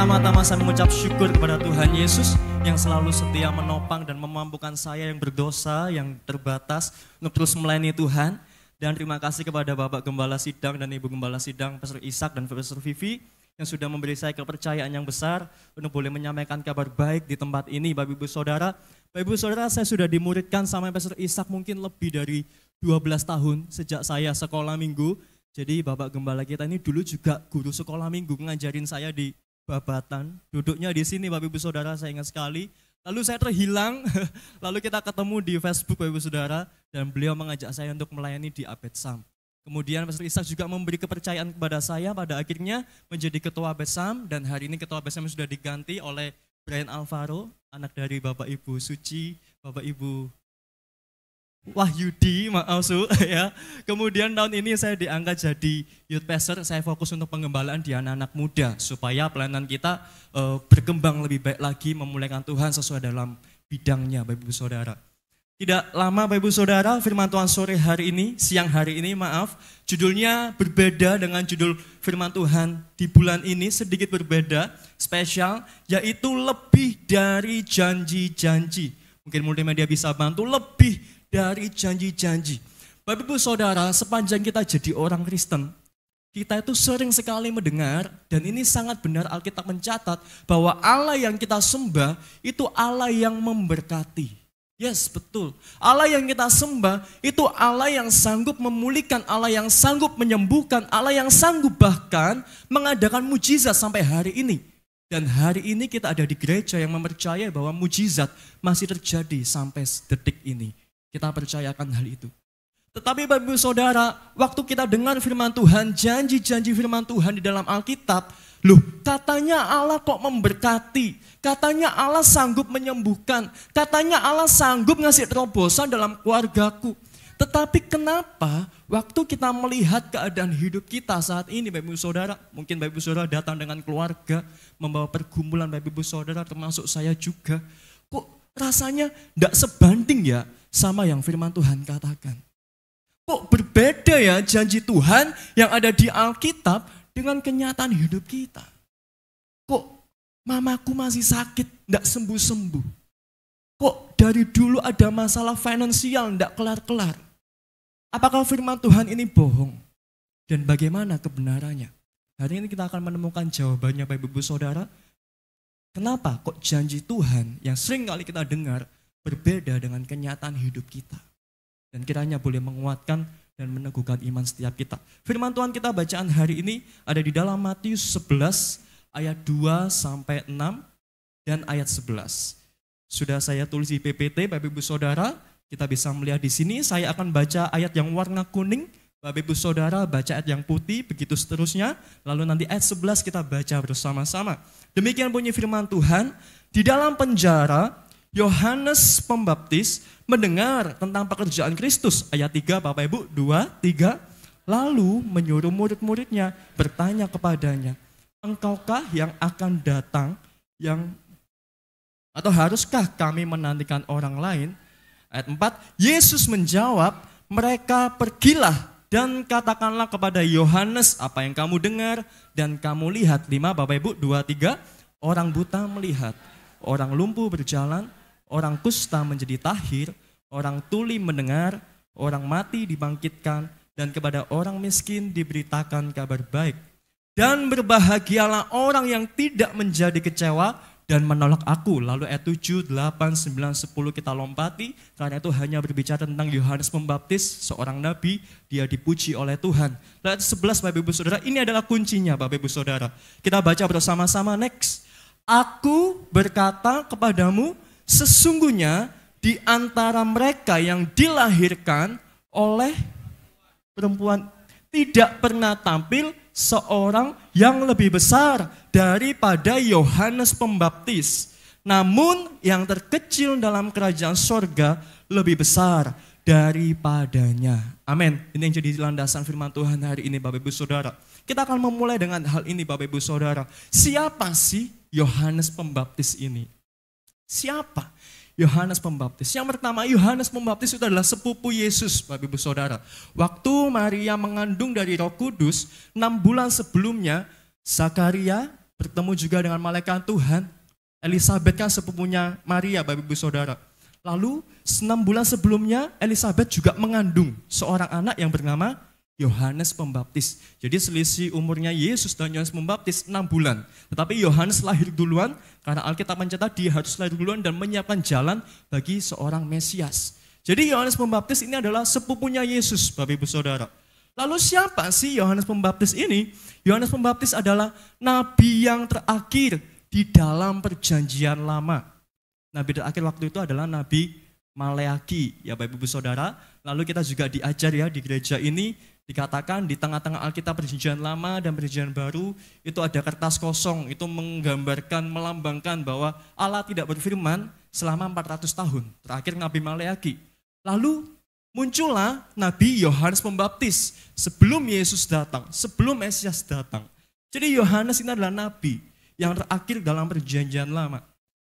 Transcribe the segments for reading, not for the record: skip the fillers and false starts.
Pertama-tama saya mengucap syukur kepada Tuhan Yesus yang selalu setia menopang dan memampukan saya yang berdosa, yang terbatas untuk terus melayani Tuhan. Dan terima kasih kepada Bapak Gembala Sidang dan Ibu Gembala Sidang, Pastor Ishak dan Pastor Vivi yang sudah memberi saya kepercayaan yang besar untuk boleh menyampaikan kabar baik di tempat ini, Bapak Ibu Saudara. Bapak Ibu Saudara, saya sudah dimuridkan sama Pastor Ishak mungkin lebih dari 12 tahun sejak saya sekolah minggu. Jadi Bapak Gembala kita ini dulu juga guru sekolah minggu, ngajarin saya di Babatan, duduknya di sini Bapak Ibu Saudara, saya ingat sekali. Lalu saya terhilang, lalu kita ketemu di Facebook Bapak Ibu Saudara, dan beliau mengajak saya untuk melayani di Abetsam. Kemudian Pastor Ishak juga memberi kepercayaan kepada saya, pada akhirnya menjadi ketua Abetsam, dan hari ini ketua Abetsam sudah diganti oleh Brian Alvaro, anak dari Bapak Ibu Suci, Bapak Ibu Wahyudi, maaf Su, ya. Kemudian tahun ini saya diangkat jadi youth pastor, saya fokus untuk pengembalaan di anak-anak muda supaya pelayanan kita berkembang lebih baik lagi, memuliakan Tuhan sesuai dalam bidangnya, Bapak Ibu Saudara. Tidak lama Bapak Ibu Saudara, firman Tuhan sore hari ini, siang hari ini maaf, judulnya berbeda dengan judul firman Tuhan di bulan ini, sedikit berbeda, spesial, yaitu lebih dari janji-janji. Mungkin multimedia bisa bantu, lebih dari janji-janji. Bapak Ibu Saudara, sepanjang kita jadi orang Kristen, kita itu sering sekali mendengar, dan ini sangat benar Alkitab mencatat, bahwa Allah yang kita sembah itu Allah yang memberkati. Yes, betul. Allah yang kita sembah itu Allah yang sanggup memulihkan, Allah yang sanggup menyembuhkan, Allah yang sanggup bahkan mengadakan mujizat sampai hari ini. Dan hari ini kita ada di gereja yang mempercayai bahwa mujizat masih terjadi sampai detik ini. Kita percayakan hal itu. Tetapi Bapak Ibu Saudara, waktu kita dengar firman Tuhan, janji-janji firman Tuhan di dalam Alkitab, loh katanya Allah kok memberkati, katanya Allah sanggup menyembuhkan, katanya Allah sanggup ngasih terobosan dalam keluargaku. Tetapi kenapa waktu kita melihat keadaan hidup kita saat ini Bapak Ibu Saudara, mungkin Bapak Ibu Saudara datang dengan keluarga, membawa pergumulan Bapak Ibu Saudara termasuk saya juga, kok rasanya tidak sebanding ya sama yang firman Tuhan katakan. Kok berbeda ya janji Tuhan yang ada di Alkitab dengan kenyataan hidup kita. Kok mamaku masih sakit, tidak sembuh-sembuh. Kok dari dulu ada masalah finansial, tidak kelar-kelar. Apakah firman Tuhan ini bohong? Dan bagaimana kebenarannya? Hari ini kita akan menemukan jawabannya Bapak Ibu Saudara. Kenapa kok janji Tuhan yang sering kali kita dengar berbeda dengan kenyataan hidup kita. Dan kiranya boleh menguatkan dan meneguhkan iman setiap kita. Firman Tuhan kita bacaan hari ini ada di dalam Matius 11 ayat 2 sampai 6 dan ayat 11. Sudah saya tulis di PPT Bapak Ibu Saudara, kita bisa melihat di sini. Saya akan baca ayat yang warna kuning, Bapak Ibu Saudara baca ayat yang putih, begitu seterusnya. Lalu nanti ayat 11 kita baca bersama-sama. Demikian bunyi firman Tuhan, di dalam penjara Yohanes Pembaptis mendengar tentang pekerjaan Kristus. Ayat 3 Bapak Ibu, 2, 3. Lalu menyuruh murid-muridnya bertanya kepadanya, engkaukah yang akan datang atau haruskah kami menantikan orang lain? Ayat 4, Yesus menjawab, mereka pergilah dan katakanlah kepada Yohanes apa yang kamu dengar dan kamu lihat. 5 Bapak Ibu, 2, 3. Orang buta melihat, orang lumpuh berjalan, orang kusta menjadi tahir, orang tuli mendengar, orang mati dibangkitkan, dan kepada orang miskin diberitakan kabar baik. Dan berbahagialah orang yang tidak menjadi kecewa dan menolak aku. Lalu ayat 7, 8, 9, 10 kita lompati, karena itu hanya berbicara tentang Yohanes Pembaptis, seorang nabi, dia dipuji oleh Tuhan. Lalu ayat 11 Bapak Ibu Saudara, ini adalah kuncinya Bapak Ibu Saudara. Kita baca bersama-sama next. Aku berkata kepadamu, sesungguhnya di antara mereka yang dilahirkan oleh perempuan tidak pernah tampil seorang yang lebih besar daripada Yohanes Pembaptis. Namun yang terkecil dalam kerajaan sorga lebih besar daripadanya. Amin. Ini yang jadi landasan firman Tuhan hari ini Bapak Ibu Saudara. Kita akan memulai dengan hal ini Bapak Ibu Saudara. Siapa sih Yohanes Pembaptis ini? Siapa Yohanes Pembaptis? Yang pertama, Yohanes Pembaptis itu adalah sepupu Yesus, Bapak Ibu Saudara. Waktu Maria mengandung dari Roh Kudus, 6 bulan sebelumnya, Zakaria bertemu juga dengan malaikat Tuhan. Elizabeth kan sepupunya Maria, Bapak Ibu Saudara. Lalu 6 bulan sebelumnya Elizabeth juga mengandung seorang anak yang bernama Yohanes Pembaptis. Jadi selisih umurnya Yesus dan Yohanes Pembaptis 6 bulan. Tetapi Yohanes lahir duluan karena Alkitab mencatat dia harus lahir duluan dan menyiapkan jalan bagi seorang Mesias. Jadi Yohanes Pembaptis ini adalah sepupunya Yesus, Bapak Ibu Saudara. Lalu siapa sih Yohanes Pembaptis ini? Yohanes Pembaptis adalah nabi yang terakhir di dalam perjanjian lama. Nabi terakhir waktu itu adalah Nabi Maleaki, ya Bapak Ibu Saudara. Lalu kita juga diajar ya di gereja ini, dikatakan di tengah-tengah Alkitab perjanjian lama dan perjanjian baru, itu ada kertas kosong, itu menggambarkan, melambangkan bahwa Allah tidak berfirman selama 400 tahun. Terakhir Nabi Maleaki. Lalu muncullah Nabi Yohanes Pembaptis sebelum Yesus datang, sebelum Mesias datang. Jadi Yohanes ini adalah nabi yang terakhir dalam perjanjian lama.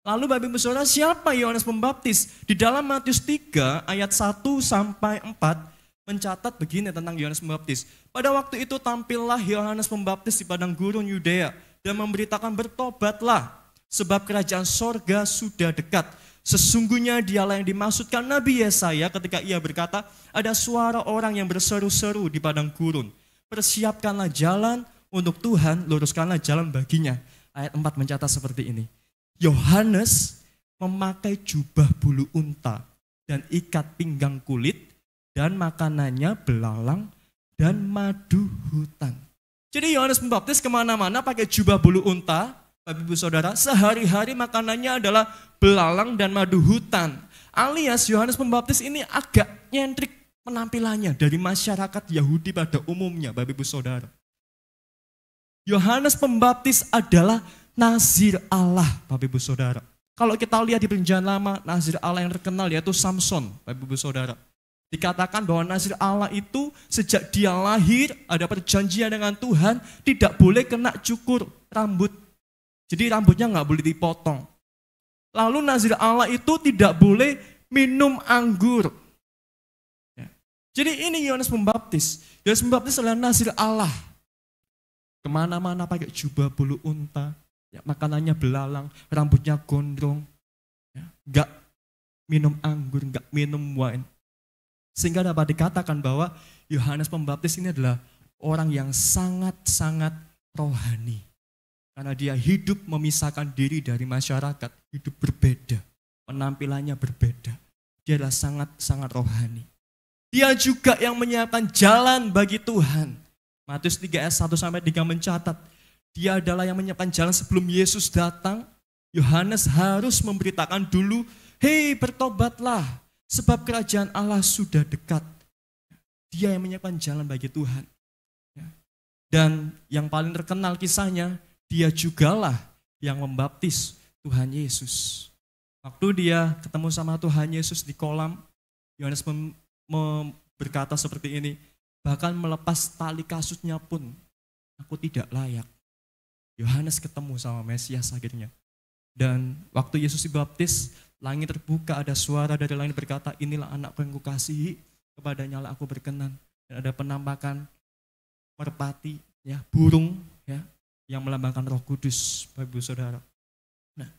Lalu Bapak Ibu Saudara, siapa Yohanes Pembaptis? Di dalam Matius 3 ayat 1 sampai 4 mencatat begini tentang Yohanes Pembaptis. Pada waktu itu tampillah Yohanes Pembaptis di padang gurun Yudea dan memberitakan, bertobatlah sebab kerajaan sorga sudah dekat. Sesungguhnya dialah yang dimaksudkan Nabi Yesaya ketika ia berkata, ada suara orang yang berseru-seru di padang gurun. Persiapkanlah jalan untuk Tuhan, luruskanlah jalan baginya. Ayat 4 mencatat seperti ini. Yohanes memakai jubah bulu unta dan ikat pinggang kulit dan makanannya belalang dan madu hutan. Jadi Yohanes Pembaptis kemana-mana pakai jubah bulu unta, Bapak Ibu Saudara, sehari-hari makanannya adalah belalang dan madu hutan. Alias Yohanes Pembaptis ini agak nyentrik penampilannya dari masyarakat Yahudi pada umumnya, Bapak Ibu Saudara. Yohanes Pembaptis adalah Nazir Allah, Bapak Ibu Saudara. Kalau kita lihat di perjanjian lama, Nazir Allah yang terkenal yaitu Samson, Bapak Ibu Saudara. Dikatakan bahwa Nazir Allah itu sejak dia lahir ada perjanjian dengan Tuhan, tidak boleh kena cukur rambut. Jadi rambutnya nggak boleh dipotong. Lalu Nazir Allah itu tidak boleh minum anggur. Ya. Jadi ini Yohanes Pembaptis. Yohanes Pembaptis adalah Nazir Allah. Kemana-mana pakai jubah bulu unta. Ya, makanannya belalang, rambutnya gondrong. Ya. Nggak minum anggur, nggak minum wine. Sehingga dapat dikatakan bahwa Yohanes Pembaptis ini adalah orang yang sangat-sangat rohani. Karena dia hidup memisahkan diri dari masyarakat, hidup berbeda, penampilannya berbeda. Dia adalah sangat-sangat rohani. Dia juga yang menyiapkan jalan bagi Tuhan. Matius 3 ayat 1 sampai 3 mencatat, dia adalah yang menyiapkan jalan sebelum Yesus datang. Yohanes harus memberitakan dulu, hei bertobatlah, sebab kerajaan Allah sudah dekat. Dia yang menyiapkan jalan bagi Tuhan. Dan yang paling terkenal kisahnya, dia jugalah yang membaptis Tuhan Yesus. Waktu dia ketemu sama Tuhan Yesus di kolam, Yohanes berkata seperti ini, bahkan melepas tali kasutnya pun aku tidak layak. Yohanes ketemu sama Mesias akhirnya. Dan waktu Yesus dibaptis, langit terbuka, ada suara dari langit berkata, inilah anakku yang kukasihi, kepadanya lah aku berkenan. Dan ada penampakan merpati, ya, burung, ya, yang melambangkan Roh Kudus, Bapak Ibu Saudara. Nah,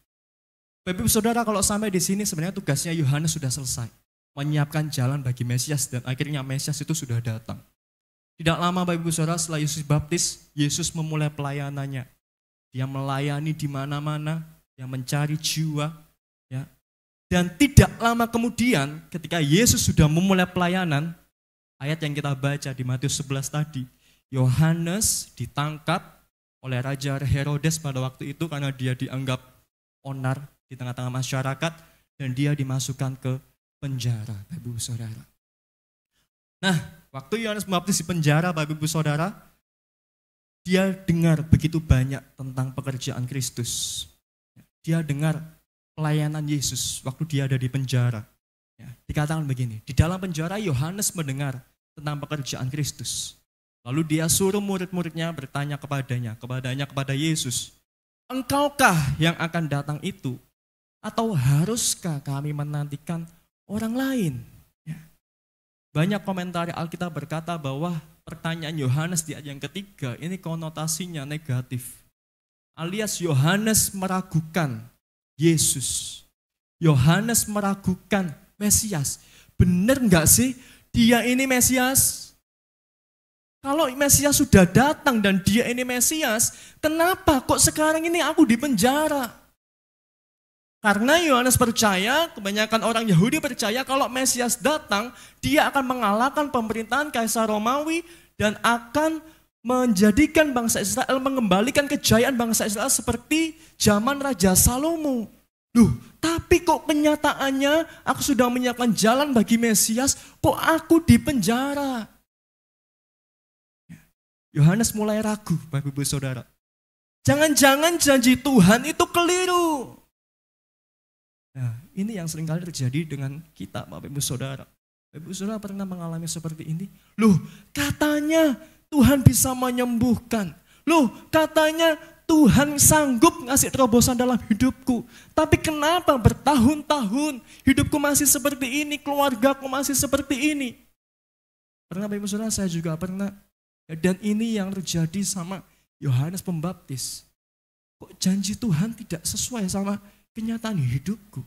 Bapak Ibu Saudara, kalau sampai di sini sebenarnya tugasnya Yohanes sudah selesai, menyiapkan jalan bagi Mesias, dan akhirnya Mesias itu sudah datang. Tidak lama Bapak Ibu Saudara, setelah Yesus baptis, Yesus memulai pelayanannya. Dia melayani di mana-mana, yang mencari jiwa, ya. Dan tidak lama kemudian, ketika Yesus sudah memulai pelayanan, ayat yang kita baca di Matius 11 tadi, Yohanes ditangkap oleh Raja Herodes pada waktu itu karena dia dianggap onar di tengah-tengah masyarakat dan dia dimasukkan ke penjara, Bapak Ibu Saudara. Nah, waktu Yohanes Pembaptis di penjara, Bapak Ibu Saudara, dia dengar begitu banyak tentang pekerjaan Kristus. Dia dengar pelayanan Yesus waktu dia ada di penjara. Ya, dikatakan begini, di dalam penjara Yohanes mendengar tentang pekerjaan Kristus. Lalu dia suruh murid-muridnya bertanya kepada Yesus, engkaukah yang akan datang itu? Atau haruskah kami menantikan orang lain? Ya. Banyak komentar Alkitab berkata bahwa pertanyaan Yohanes di ayat yang ketiga ini konotasinya negatif. alias Yohanes meragukan Yesus. Yohanes meragukan Mesias. Benar nggak sih dia ini Mesias? Kalau Mesias sudah datang dan dia ini Mesias, kenapa kok sekarang ini aku di penjara? Karena Yohanes percaya, kebanyakan orang Yahudi percaya kalau Mesias datang, dia akan mengalahkan pemerintahan Kaisar Romawi dan akan menjadikan bangsa Israel, mengembalikan kejayaan bangsa Israel seperti zaman Raja Salomo. Tapi kok kenyataannya aku sudah menyiapkan jalan bagi Mesias, kok aku di penjara? Yohanes mulai ragu, Bapak Ibu Saudara. Jangan-jangan janji Tuhan itu keliru. Nah, ini yang seringkali terjadi dengan kita, Bapak Ibu Saudara. Bapak Ibu Saudara pernah mengalami seperti ini? Katanya Tuhan bisa menyembuhkan. Katanya Tuhan sanggup ngasih terobosan dalam hidupku. Tapi kenapa bertahun-tahun hidupku masih seperti ini, keluargaku masih seperti ini? Pernah Bapak Ibu Saudara, saya juga pernah. Dan ini yang terjadi sama Yohanes Pembaptis. Kok janji Tuhan tidak sesuai sama kenyataan hidupku?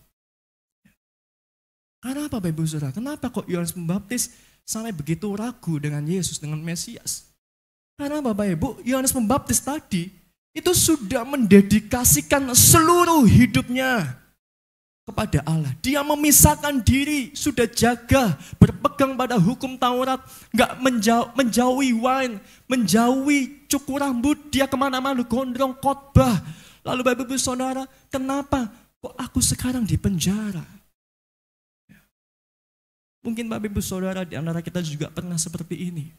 Karena apa Bapak Ibu Saudara? Kenapa kok Yohanes Pembaptis sampai begitu ragu dengan Yesus, dengan Mesias? Karena Bapak Ibu, Yohanes Pembaptis tadi itu sudah mendedikasikan seluruh hidupnya kepada Allah. Dia memisahkan diri, sudah jaga, berpegang pada hukum Taurat, nggak menjauhi wine, menjauhi cukur rambut, dia kemana-mana gondrong khotbah. Lalu Bapak Ibu Saudara, kenapa kok aku sekarang di penjara? Mungkin Bapak Ibu Saudara di antara kita juga pernah seperti ini.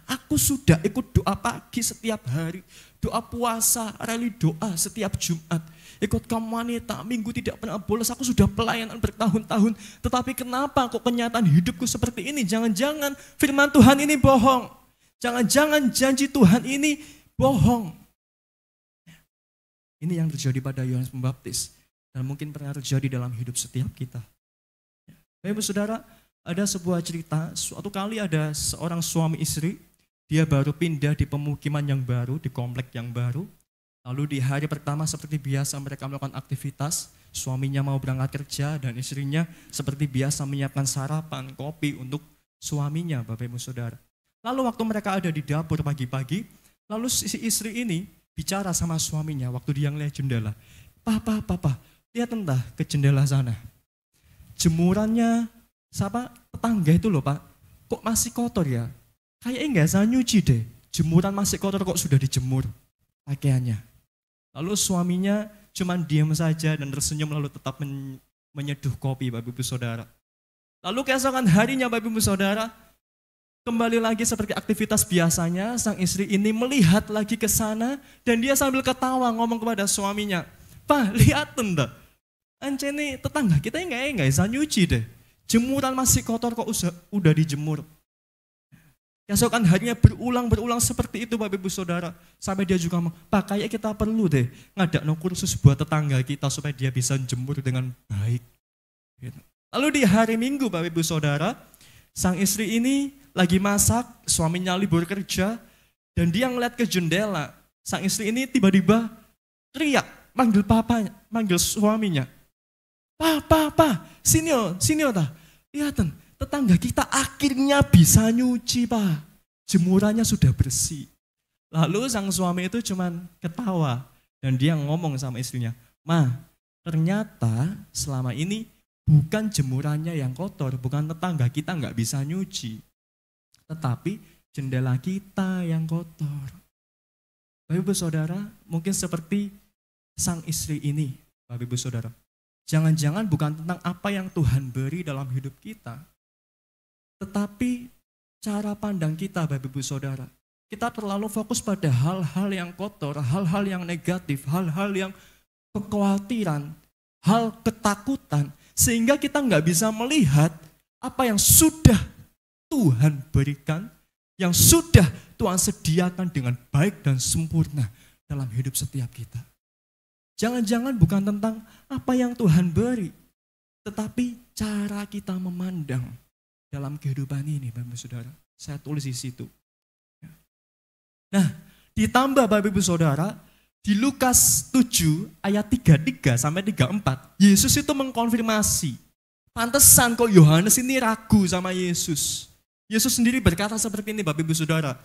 Aku sudah ikut doa pagi setiap hari, doa puasa, rally doa setiap Jumat. Ikut kaum wanita, minggu tidak pernah bolos, aku sudah pelayanan bertahun-tahun. Tetapi kenapa kok kenyataan hidupku seperti ini? Jangan-jangan firman Tuhan ini bohong. Jangan-jangan janji Tuhan ini bohong. Ini yang terjadi pada Yohanes Pembaptis. Dan mungkin pernah terjadi dalam hidup setiap kita. Bapak Ibu Saudara, ada sebuah cerita, suatu kali ada seorang suami istri, dia baru pindah di pemukiman yang baru, di komplek yang baru. Lalu di hari pertama seperti biasa mereka melakukan aktivitas, suaminya mau berangkat kerja dan istrinya seperti biasa menyiapkan sarapan, kopi untuk suaminya, Bapak Ibu Saudara. Lalu waktu mereka ada di dapur pagi-pagi, lalu si istri ini bicara sama suaminya waktu dia ngeliat jendela. Papa, lihat entah ke jendela sana. Jemurannya tetangga itu loh Pak, kok masih kotor ya? Kayaknya nggak saya nyuci deh, jemuran masih kotor kok sudah dijemur pakaiannya. Lalu suaminya cuman diam saja dan tersenyum lalu tetap menyeduh kopi Bapak Ibu Saudara. Lalu keesokan harinya Bapak Ibu Saudara, kembali lagi seperti aktivitas biasanya, sang istri ini melihat lagi ke sana dan dia sambil ketawa ngomong kepada suaminya, Pak lihat enggak, ancene tetangga kita nggak bisa nyuci deh. Jemuran masih kotor kok udah dijemur. Keesokan harinya berulang seperti itu Bapak Ibu Saudara. Sampai dia juga ngomong, Pak kayak kita perlu deh ngadain kursus buat tetangga kita supaya dia bisa jemur dengan baik. Lalu di hari Minggu Bapak Ibu Saudara, sang istri ini lagi masak, suaminya libur kerja, dan dia ngeliat ke jendela. Sang istri ini tiba-tiba teriak, manggil suaminya. Pak, sini ta. Lihatin, tetangga kita akhirnya bisa nyuci, Pak. Jemurannya sudah bersih. Lalu sang suami itu cuman ketawa dan dia ngomong sama istrinya, Ma, ternyata selama ini bukan jemurannya yang kotor, bukan tetangga kita nggak bisa nyuci, tetapi jendela kita yang kotor. Bapak Ibu Saudara, mungkin seperti sang istri ini, Bapak Ibu Saudara. Jangan-jangan bukan tentang apa yang Tuhan beri dalam hidup kita, tetapi cara pandang kita, Bapak Ibu Saudara. Kita terlalu fokus pada hal-hal yang kotor, hal-hal yang negatif, hal-hal yang kekhawatiran, hal ketakutan, sehingga kita nggak bisa melihat apa yang sudah Tuhan berikan, yang sudah Tuhan sediakan dengan baik dan sempurna dalam hidup setiap kita. Jangan-jangan bukan tentang apa yang Tuhan beri, tetapi cara kita memandang dalam kehidupan ini, Bapak Ibu Saudara. Saya tulis di situ. Nah, ditambah Bapak Ibu Saudara, Di Lukas 7 ayat 33 sampai 34, Yesus itu mengkonfirmasi. Pantesan kok Yohanes ini ragu sama Yesus. Yesus sendiri berkata seperti ini Bapak Ibu Saudara.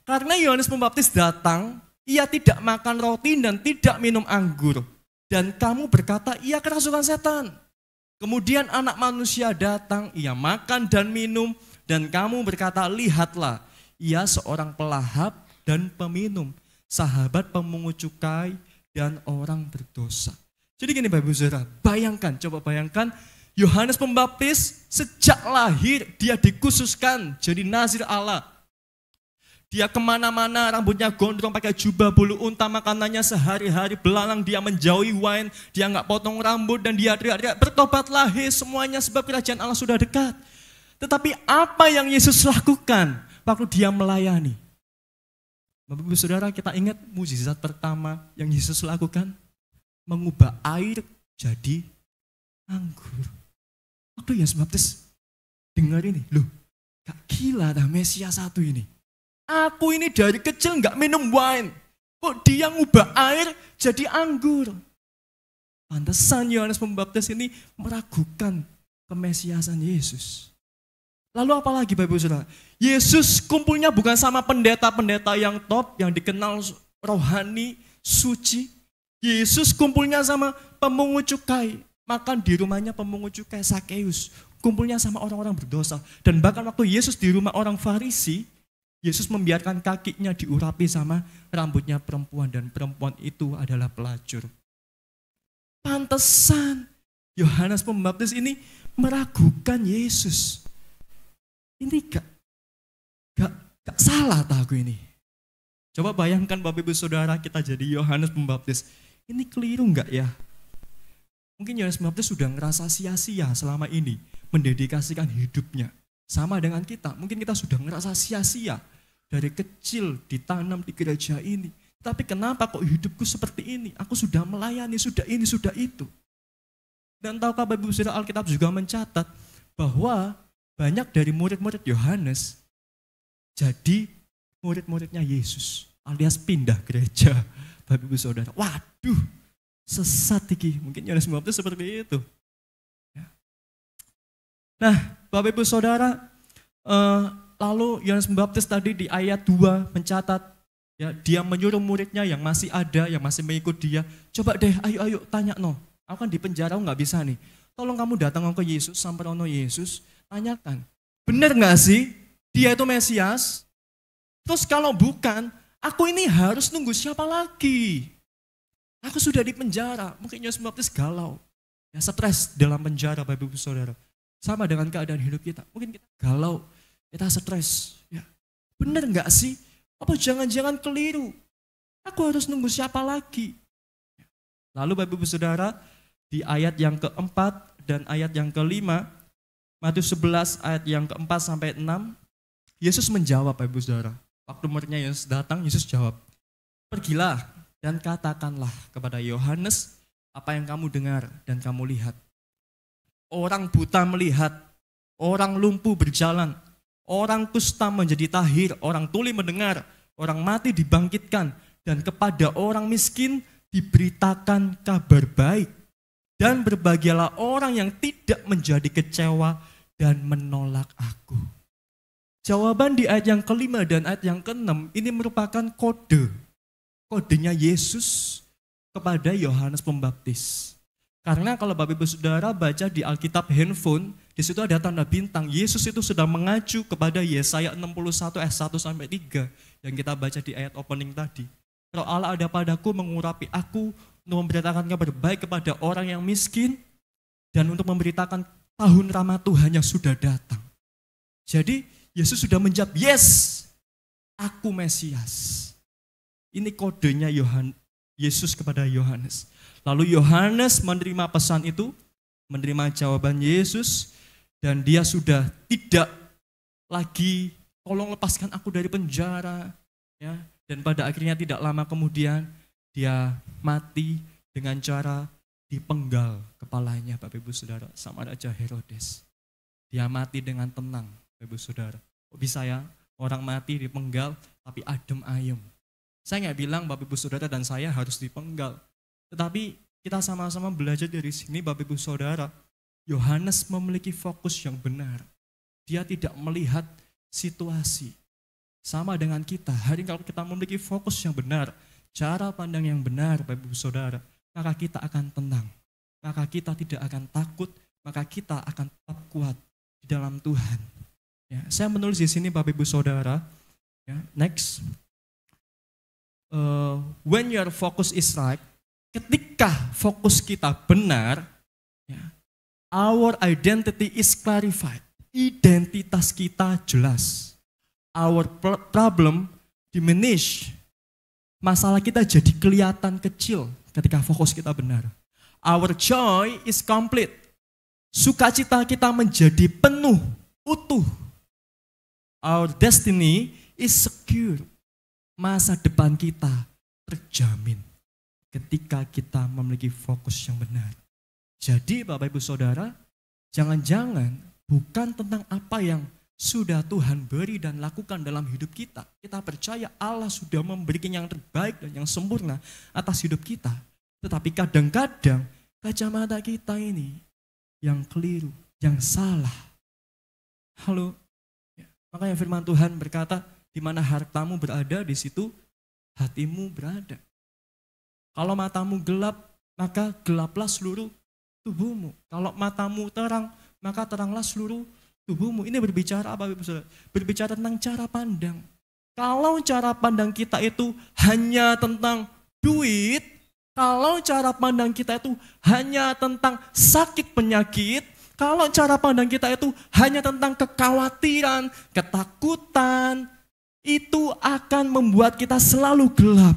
Karena Yohanes Pembaptis datang, ia tidak makan roti dan tidak minum anggur. Dan kamu berkata ia kerasukan setan. Kemudian anak manusia datang, ia makan dan minum. Dan kamu berkata lihatlah, ia seorang pelahap dan peminum, sahabat pemungut cukai dan orang berdosa. Jadi gini Bapak Ibu Saudara, bayangkan, coba bayangkan Yohanes Pembaptis sejak lahir dia dikhususkan jadi nazir Allah. Dia kemana-mana rambutnya gondrong pakai jubah bulu unta, makanannya sehari-hari belalang, dia menjauhi wine, dia nggak potong rambut dan dia teriak-teriak bertobatlah hei semuanya sebab kerajaan Allah sudah dekat. Tetapi apa yang Yesus lakukan waktu dia melayani? Bapak Ibu Saudara, kita ingat mukjizat pertama yang Yesus lakukan, mengubah air jadi anggur. Waktu Yohanes Pembaptis dengar ini, loh gak gila dah Mesias satu ini. Aku ini dari kecil gak minum wine, kok dia ngubah air jadi anggur. Pantesan Yohanes Pembaptis ini meragukan kemesiasan Yesus. Lalu apalagi Bapak Ibu Saudara? Yesus kumpulnya bukan sama pendeta-pendeta yang top, yang dikenal rohani, suci. Yesus kumpulnya sama pemungut cukai. Makan di rumahnya pemungut cukai Sakeus. Kumpulnya sama orang-orang berdosa. Dan bahkan waktu Yesus di rumah orang Farisi, Yesus membiarkan kakinya diurapi sama rambutnya perempuan. Dan perempuan itu adalah pelacur. Pantesan Yohanes Pembaptis ini meragukan Yesus. Ini gak salah tahu ini. Coba bayangkan Bapak Ibu Saudara kita jadi Yohanes Pembaptis. Ini keliru enggak ya? Mungkin Yohanes Pembaptis sudah ngerasa sia-sia selama ini mendedikasikan hidupnya. Sama dengan kita, mungkin kita sudah ngerasa sia-sia dari kecil ditanam di gereja ini. Tapi kenapa kok hidupku seperti ini? Aku sudah melayani, sudah ini, sudah itu. Dan tahukah Bapak Ibu Saudara, Alkitab juga mencatat bahwa banyak dari murid-murid Yohanes jadi murid-muridnya Yesus, alias pindah gereja. Bapak Ibu Saudara, waduh, sesat iki. Mungkin Yohanes Pembaptis seperti itu. Nah, Bapak Ibu Saudara, lalu Yohanes Pembaptis tadi di ayat 2 mencatat, ya, dia menyuruh muridnya yang masih ada, yang masih mengikut dia, coba deh, ayo tanya no, aku kan di penjara, aku nggak bisa nih. Tolong kamu datang ke Yesus, samperono Yesus, tanyakan, benar nggak sih dia itu Mesias? Terus kalau bukan, aku ini harus nunggu siapa lagi? Aku sudah di penjara, mungkin Yohanes Pembaptis galau, ya stres dalam penjara Bapak Ibu Saudara. Sama dengan keadaan hidup kita, mungkin kita galau, kita stres. Ya. Benar nggak sih? Apa jangan-jangan keliru? Aku harus nunggu siapa lagi? Lalu Bapak Ibu Saudara, di ayat yang keempat dan ayat yang kelima, Matius 11 ayat yang keempat sampai 6, Yesus menjawab Bapak Ibu Saudara. Waktu muridnya Yesus datang, Yesus jawab, pergilah dan katakanlah kepada Yohanes apa yang kamu dengar dan kamu lihat. Orang buta melihat, orang lumpuh berjalan, orang kusta menjadi tahir, orang tuli mendengar, orang mati dibangkitkan, dan kepada orang miskin diberitakan kabar baik. Dan berbahagialah orang yang tidak menjadi kecewa dan menolak aku. Jawaban di ayat yang kelima dan ayat yang keenam ini merupakan kode. Kodenya Yesus kepada Yohanes Pembaptis. Karena kalau Bapak Ibu Saudara baca di Alkitab handphone, di situ ada tanda bintang. Yesus itu sudah mengacu kepada Yesaya 61 ayat 1 sampai 3 yang kita baca di ayat opening tadi. Roh Allah ada padaku mengurapi aku untuk memberitakan kabar baik kepada orang yang miskin dan untuk memberitakan tahun rahmat Tuhan yang sudah datang. Jadi Yesus sudah menjawab, yes, aku Mesias. Ini kodenya Yesus kepada Yohanes. Lalu Yohanes menerima pesan itu, menerima jawaban Yesus, dan dia sudah tidak lagi, tolong lepaskan aku dari penjara. Ya. Dan pada akhirnya tidak lama kemudian, dia mati dengan cara dipenggal kepalanya Bapak Ibu Saudara sama Raja Herodes. Dia mati dengan tenang Bapak Ibu Saudara. Kok bisa ya orang mati dipenggal tapi adem ayem. Saya nggak bilang Bapak Ibu Saudara dan saya harus dipenggal. Tetapi kita sama-sama belajar dari sini Bapak Ibu Saudara. Yohanes memiliki fokus yang benar. Dia tidak melihat situasi. Sama dengan kita, hari ini kalau kita memiliki fokus yang benar, cara pandang yang benar Bapak Ibu Saudara, maka kita akan tenang. Maka kita tidak akan takut, maka kita akan tetap kuat di dalam Tuhan. Ya, saya menulis di sini Bapak Ibu Saudara. Ya, next. When your focus is right, ketika fokus kita benar, ya, our identity is clarified. Identitas kita jelas. Our problem diminish. Masalah kita jadi kelihatan kecil ketika fokus kita benar. Our joy is complete. Sukacita kita menjadi penuh, utuh. Our destiny is secure. Masa depan kita terjamin ketika kita memiliki fokus yang benar. Jadi Bapak Ibu Saudara, jangan-jangan bukan tentang apa yang sudah Tuhan beri dan lakukan dalam hidup kita. Kita percaya Allah sudah memberikan yang terbaik dan yang sempurna atas hidup kita. Tetapi kadang-kadang kacamata kita ini yang keliru, yang salah. Halo, makanya firman Tuhan berkata, di mana hartamu berada, di situ hatimu berada. Kalau matamu gelap, maka gelaplah seluruh tubuhmu. Kalau matamu terang, maka teranglah seluruh tubuhmu. Ini berbicara apa, Ibu Saudara? Berbicara tentang cara pandang. Kalau cara pandang kita itu hanya tentang duit, kalau cara pandang kita itu hanya tentang sakit penyakit, kalau cara pandang kita itu hanya tentang kekhawatiran, ketakutan, itu akan membuat kita selalu gelap.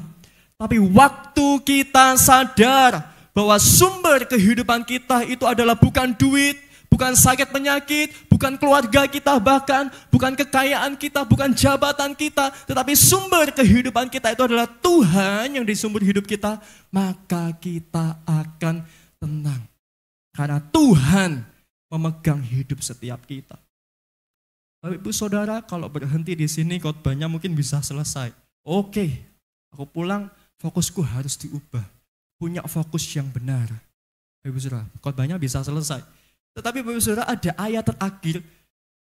Tapi waktu kita sadar bahwa sumber kehidupan kita itu adalah bukan duit, bukan sakit penyakit, bukan keluarga kita bahkan, bukan kekayaan kita, bukan jabatan kita, tetapi sumber kehidupan kita itu adalah Tuhan yang di sumber hidup kita, maka kita akan tenang. Karena Tuhan memegang hidup setiap kita. Bapak Ibu Saudara, kalau berhenti di sini khotbahnya mungkin bisa selesai. Oke, aku pulang, fokusku harus diubah. Punya fokus yang benar. Bapak Ibu Saudara, khotbahnya bisa selesai. Tetapi Bapak Ibu Saudara, ada ayat terakhir,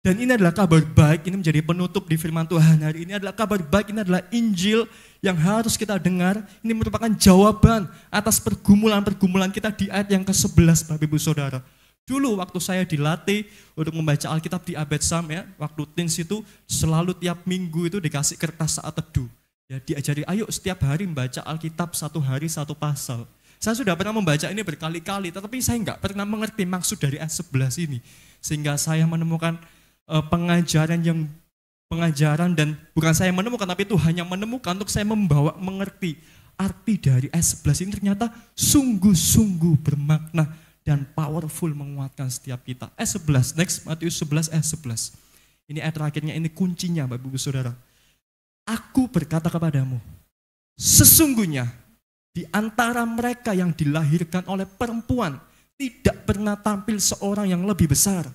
dan ini adalah kabar baik, ini menjadi penutup di firman Tuhan hari ini adalah kabar baik, ini adalah Injil yang harus kita dengar. Ini merupakan jawaban atas pergumulan-pergumulan kita di ayat yang ke-11 Bapak Ibu Saudara. Dulu waktu saya dilatih untuk membaca Alkitab di Abetsam ya, waktu teens itu selalu tiap minggu itu dikasih kertas saat teduh. Ya, diajari ayo setiap hari membaca Alkitab 1 hari 1 pasal. Saya sudah pernah membaca ini berkali-kali, tetapi saya nggak pernah mengerti maksud dari ayat 11 ini. Sehingga saya menemukan pengajaran dan bukan saya menemukan, tapi Tuhan yang menemukan untuk saya membawa mengerti arti dari ayat 11 ini ternyata sungguh-sungguh bermakna dan powerful menguatkan setiap kita. Ayat 11, next, Matius 11 ayat 11. Ini ayat terakhirnya, ini kuncinya Bapak Ibu Saudara. Aku berkata kepadamu, sesungguhnya di antara mereka yang dilahirkan oleh perempuan tidak pernah tampil seorang yang lebih besar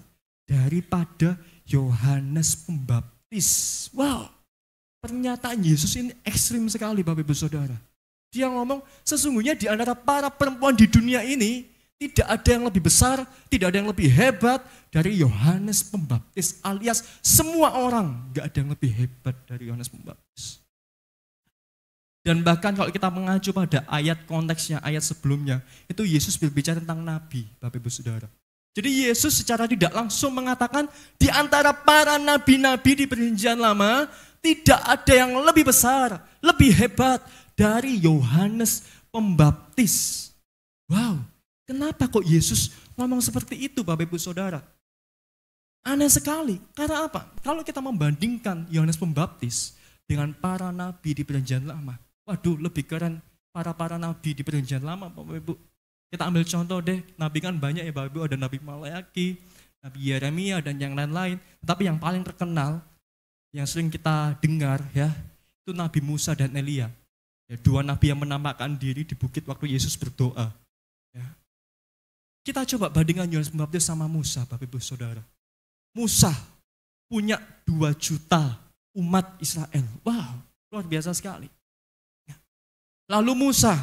daripada Yohanes Pembaptis. Wow, pernyataan Yesus ini ekstrim sekali Bapak Ibu Saudara. Dia ngomong, sesungguhnya di antara para perempuan di dunia ini tidak ada yang lebih besar, tidak ada yang lebih hebat dari Yohanes Pembaptis, alias semua orang gak ada yang lebih hebat dari Yohanes Pembaptis. Dan bahkan kalau kita mengacu pada ayat konteksnya, ayat sebelumnya, itu Yesus berbicara tentang nabi, Bapak Ibu Saudara. Jadi Yesus secara tidak langsung mengatakan di antara para nabi-nabi di Perjanjian Lama, tidak ada yang lebih besar, lebih hebat dari Yohanes Pembaptis. Wow. Kenapa kok Yesus ngomong seperti itu Bapak Ibu Saudara? Aneh sekali. Karena apa? Kalau kita membandingkan Yohanes Pembaptis dengan para nabi di Perjanjian Lama, waduh lebih keren para nabi di Perjanjian Lama Bapak Ibu. Kita ambil contoh deh, nabi kan banyak ya Bapak Ibu, ada Nabi Maleakhi, Nabi Yeremia dan yang lain-lain. Tapi yang paling terkenal, yang sering kita dengar ya, itu Nabi Musa dan Elia. Ya, dua nabi yang menampakkan diri di bukit waktu Yesus berdoa. Ya. Kita coba bandingkan Yohanes Pembaptis sama Musa, Bapak Ibu Saudara. Musa punya 2 juta umat Israel. Wow, luar biasa sekali. Ya. Lalu Musa,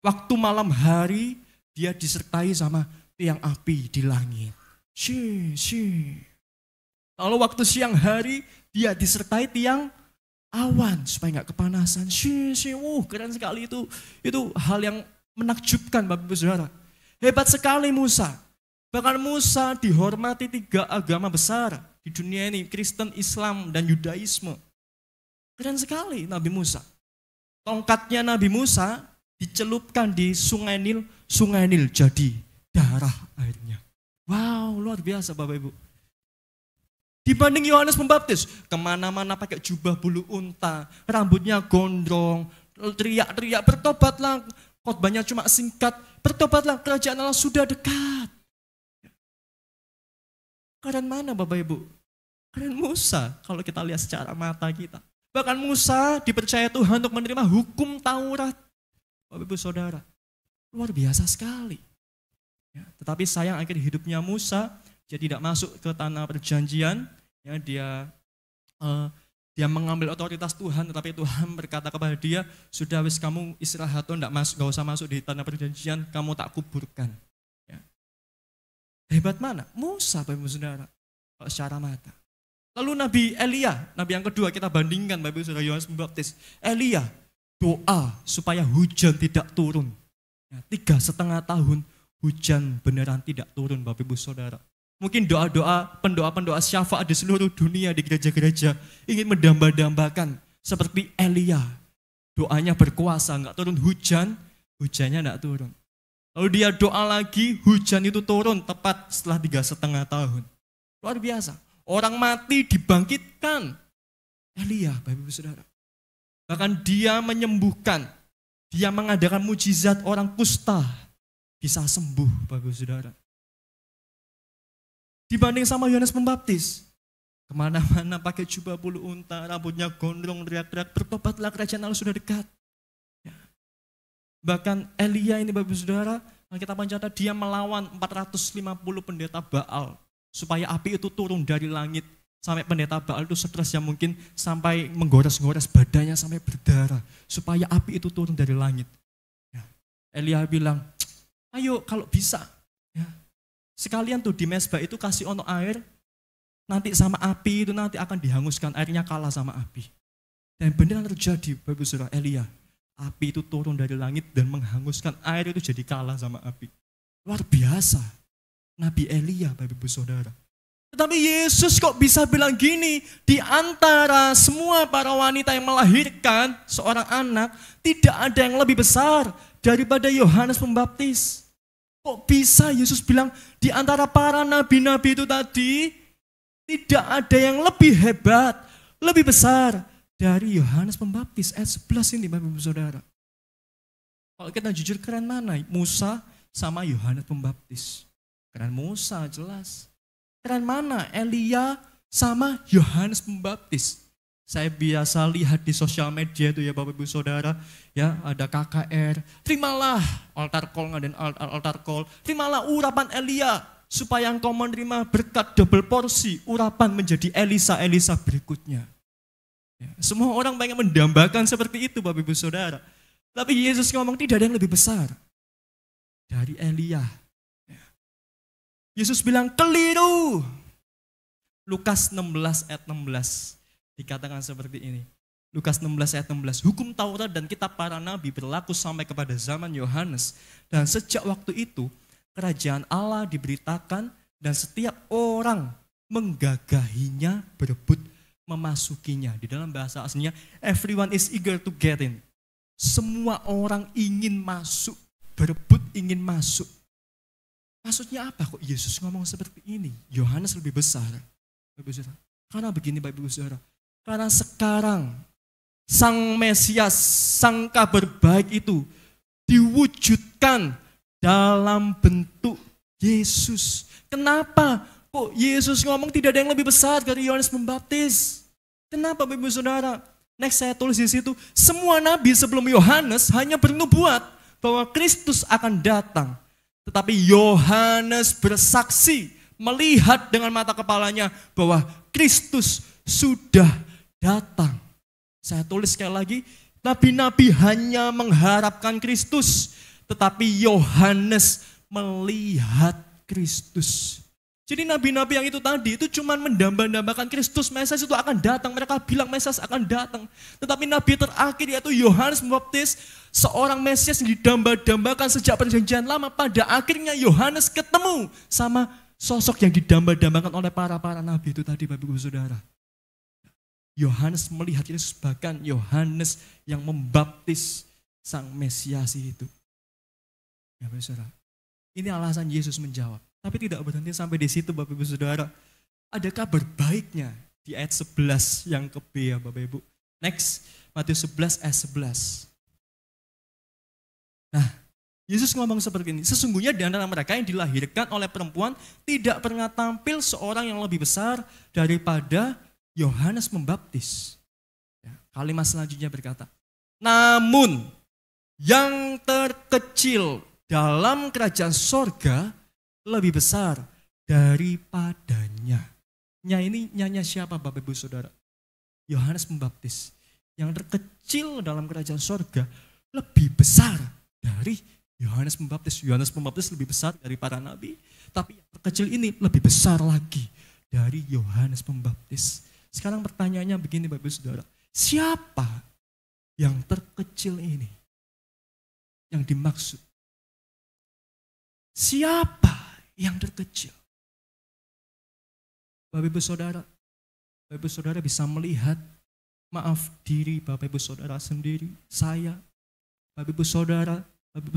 waktu malam hari dia disertai sama tiang api di langit. Lalu waktu siang hari dia disertai tiang awan supaya nggak kepanasan. Keren sekali itu. Itu hal yang menakjubkan Bapak Ibu Saudara. Hebat sekali Musa. Bahkan Musa dihormati 3 agama besar di dunia ini, Kristen, Islam, dan Yudaisme. Keren sekali Nabi Musa. Tongkatnya Nabi Musa dicelupkan di Sungai Nil jadi darah airnya. Wow, luar biasa Bapak Ibu. Dibanding Yohanes Pembaptis, kemana-mana pakai jubah bulu unta, rambutnya gondrong, teriak-teriak, bertobatlah, khotbahnya cuma singkat, bertobatlah, kerajaan Allah sudah dekat. Keren mana Bapak Ibu? Keren Musa kalau kita lihat secara mata kita. Bahkan Musa dipercaya Tuhan untuk menerima hukum Taurat. Bapak Ibu Saudara, luar biasa sekali. Ya, tetapi sayang akhir hidupnya Musa, dia tidak masuk ke tanah perjanjian. Ya, dia mengambil otoritas Tuhan, tetapi Tuhan berkata kepada dia, sudah wis kamu istirahat, enggak usah masuk di tanah perjanjian, kamu tak kuburkan. Hebat mana? Musa, Bapak Ibu Saudara, secara mata. Lalu Nabi Elia, Nabi yang kedua kita bandingkan Bapak Ibu Saudara, Yohanes Pembaptis. Elia doa supaya hujan tidak turun. 3,5 tahun hujan beneran tidak turun Bapak Ibu Saudara. Mungkin doa-doa, pendoa-pendoa syafaat di seluruh dunia di gereja-gereja ingin mendamba-dambakan seperti Elia. Doanya berkuasa, enggak turun hujan, hujannya enggak turun. Lalu dia doa lagi, hujan itu turun tepat setelah 3,5 tahun. Luar biasa. Orang mati dibangkitkan. Elia, Bapak Ibu Saudara. Bahkan dia menyembuhkan. Dia mengadakan mujizat orang kusta. Bisa sembuh, Bapak Ibu Saudara. Dibanding sama Yohanes Pembaptis. Kemana-mana pakai jubah bulu unta, rambutnya gondrong, teriak-teriak, bertobatlah kerajaan Allah sudah dekat. Bahkan Elia ini Bapak Ibu Saudara, kita mencatat dia melawan 450 pendeta Baal. Supaya api itu turun dari langit. Sampai pendeta Baal itu stres yang mungkin sampai menggores-gores badannya sampai berdarah. Supaya api itu turun dari langit. Elia bilang, ayo kalau bisa. Sekalian tuh di mesbah itu kasih ono air. Nanti sama api itu nanti akan dihanguskan. Airnya kalah sama api. Dan beneran terjadi Bapak Ibu Saudara, Elia. Api itu turun dari langit dan menghanguskan air itu jadi kalah sama api. Luar biasa. Nabi Elia, Bapak Ibu Saudara. Tetapi Yesus kok bisa bilang gini, di antara semua para wanita yang melahirkan seorang anak, tidak ada yang lebih besar daripada Yohanes Pembaptis. Kok bisa Yesus bilang di antara para nabi-nabi itu tadi, tidak ada yang lebih hebat, lebih besar dari Yohanes Pembaptis. Ayat 11 ini Bapak Ibu Saudara. Kalau kita jujur, keren mana? Musa sama Yohanes Pembaptis. Keren Musa jelas. Keren mana? Elia sama Yohanes Pembaptis. Saya biasa lihat di sosial media itu ya Bapak Ibu Saudara. Ya, ada KKR. Terimalah altar call, ngadain altar call. Terimalah urapan Elia. Supaya engkau menerima berkat double porsi. Urapan menjadi Elisa berikutnya. Ya, semua orang pengen mendambakan seperti itu Bapak Ibu Saudara. Tapi Yesus ngomong tidak ada yang lebih besar dari Elia. Yesus bilang keliru. Lukas 16 ayat 16 dikatakan seperti ini. Lukas 16 ayat 16. Hukum Taurat dan kitab para nabi berlaku sampai kepada zaman Yohanes. Dan sejak waktu itu kerajaan Allah diberitakan dan setiap orang menggagahinya, berebut memasukinya. Di dalam bahasa aslinya, everyone is eager to get in. Semua orang ingin masuk, berebut ingin masuk. Maksudnya apa kok Yesus ngomong seperti ini? Yohanes lebih besar. Karena begini Bapak Ibu Saudara. Karena sekarang Sang Mesias, Sang Kabar Baik itu diwujudkan dalam bentuk Yesus. Kenapa kok Yesus ngomong tidak ada yang lebih besar dari Yohanes Pembaptis? Kenapa Bapak Ibu Saudara? Next saya tulis di situ, semua nabi sebelum Yohanes hanya bernubuat bahwa Kristus akan datang. Tetapi Yohanes bersaksi, melihat dengan mata kepalanya bahwa Kristus sudah datang. Saya tulis sekali lagi, Nabi-nabi hanya mengharapkan Kristus, tetapi Yohanes melihat Kristus. Jadi nabi-nabi yang itu tadi itu cuma mendamba-dambakan Kristus, Mesias itu akan datang. Mereka bilang Mesias akan datang. Tetapi nabi terakhir yaitu Yohanes Pembaptis, seorang Mesias yang didamba-dambakan sejak perjanjian lama. Pada akhirnya Yohanes ketemu sama sosok yang didamba-dambakan oleh para nabi itu tadi, Bapak Ibu Saudara. Yohanes melihat Yesus, bahkan Yohanes yang membaptis sang Mesias itu. Ya Bapak Ibu Saudara. Ini alasan Yesus menjawab. Tapi tidak berhenti sampai di situ Bapak Ibu Saudara. Ada kabar baiknya di ayat 11 yang ke B ya Bapak Ibu. Next, Matius 11 ayat 11. Nah, Yesus ngomong seperti ini. Sesungguhnya di antara mereka yang dilahirkan oleh perempuan tidak pernah tampil seorang yang lebih besar daripada Yohanes Pembaptis. Ya, kalimat selanjutnya berkata, namun yang terkecil dalam kerajaan sorga lebih besar daripadanya. Ini nyanyi siapa Bapak Ibu Saudara? Yohanes Pembaptis. Yang terkecil dalam kerajaan sorga lebih besar dari Yohanes Pembaptis. Yohanes Pembaptis lebih besar dari para nabi. Tapi yang terkecil ini lebih besar lagi dari Yohanes Pembaptis. Sekarang pertanyaannya begini Bapak Ibu Saudara. Siapa yang terkecil ini? Yang dimaksud. Siapa yang terkecil? Bapak Ibu Saudara bisa melihat maaf diri Bapak Ibu Saudara sendiri, saya. Bapak Ibu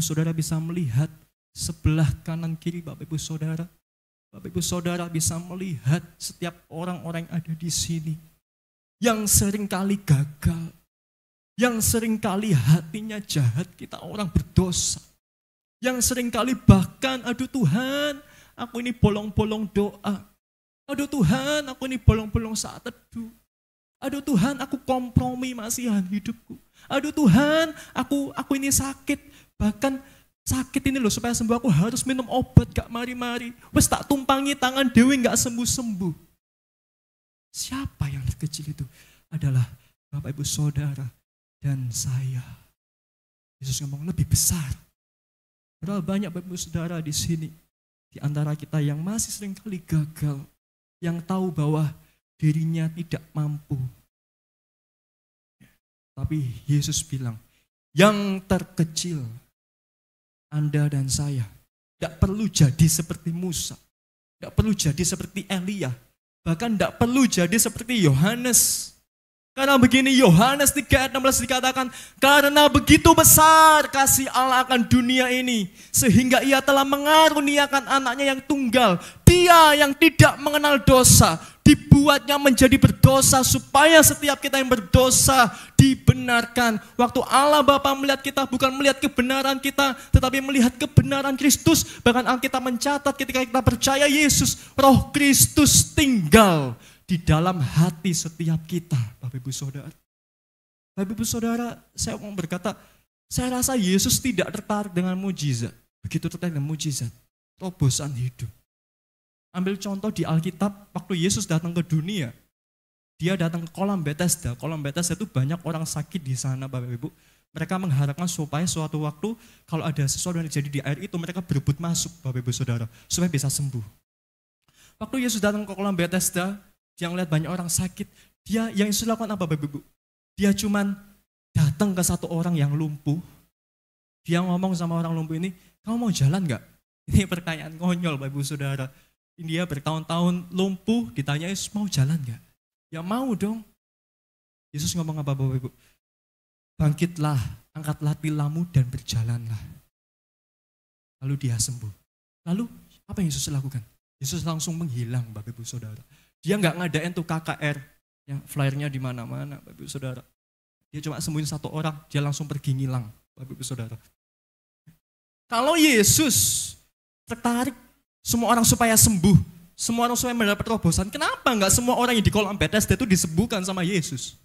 Saudara bisa melihat sebelah kanan kiri Bapak Ibu Saudara. Bapak Ibu Saudara bisa melihat setiap orang-orang yang ada di sini yang seringkali gagal, yang seringkali hatinya jahat, kita orang berdosa. Yang seringkali bahkan, aduh Tuhan, aku ini bolong-bolong doa. Aduh Tuhan, aku ini bolong-bolong saat teduh. Aduh Tuhan, aku kompromi masihan hidupku. Aduh Tuhan, aku ini sakit. Bahkan sakit ini loh, supaya sembuh aku harus minum obat gak mari-mari. Wes tak tumpangi tangan dewi gak sembuh-sembuh. Siapa yang terkecil itu? Adalah Bapak Ibu Saudara dan saya. Yesus ngomong lebih besar. Padahal banyak Bapak Ibu Saudara di sini, di antara kita yang masih seringkali gagal, yang tahu bahwa dirinya tidak mampu. Tapi Yesus bilang, yang terkecil, Anda dan saya, tidak perlu jadi seperti Musa, tidak perlu jadi seperti Elia, bahkan tidak perlu jadi seperti Yohanes. Karena begini Yohanes 3 ayat 16 dikatakan, karena begitu besar kasih Allah akan dunia ini, sehingga ia telah mengaruniakan anaknya yang tunggal, dia yang tidak mengenal dosa, dibuatnya menjadi berdosa, supaya setiap kita yang berdosa dibenarkan. Waktu Allah Bapa melihat kita, bukan melihat kebenaran kita, tetapi melihat kebenaran Kristus. Bahkan Alkitab mencatat ketika kita percaya Yesus, Roh Kristus tinggal di dalam hati setiap kita, Bapak Ibu Saudara. Bapak Ibu Saudara, saya mau berkata, saya rasa Yesus tidak tertarik dengan mujizat. Begitu tertarik dengan mujizat, terobosan hidup. Ambil contoh di Alkitab, waktu Yesus datang ke dunia, dia datang ke kolam Bethesda. Kolam Bethesda itu banyak orang sakit di sana, Bapak Ibu. Mereka mengharapkan supaya suatu waktu, kalau ada sesuatu yang terjadi di air itu, mereka berebut masuk, Bapak Ibu Saudara, supaya bisa sembuh. Waktu Yesus datang ke kolam Bethesda, dia melihat banyak orang sakit. Dia yang Yesus lakukan apa Bapak Ibu? Dia cuman datang ke satu orang yang lumpuh. Dia ngomong sama orang lumpuh ini, kamu mau jalan gak? Ini pertanyaan konyol Bapak Ibu Saudara. Dia bertahun-tahun lumpuh, ditanya Yesus mau jalan gak? Ya mau dong. Yesus ngomong apa Bapak Ibu? Bangkitlah, angkatlah tilammu dan berjalanlah. Lalu dia sembuh. Lalu apa yang Yesus lakukan? Yesus langsung menghilang Bapak Ibu Saudara. Dia nggak ngadain tuh KKR, yang flyernya di mana-mana, Bapak Ibu Saudara. Dia cuma sembuhin satu orang, dia langsung pergi ngilang, Bapak Ibu Saudara. Kalau Yesus tertarik semua orang supaya sembuh, semua orang supaya mendapat terobosan, kenapa nggak semua orang yang di kolam Bethesda itu disembuhkan sama Yesus?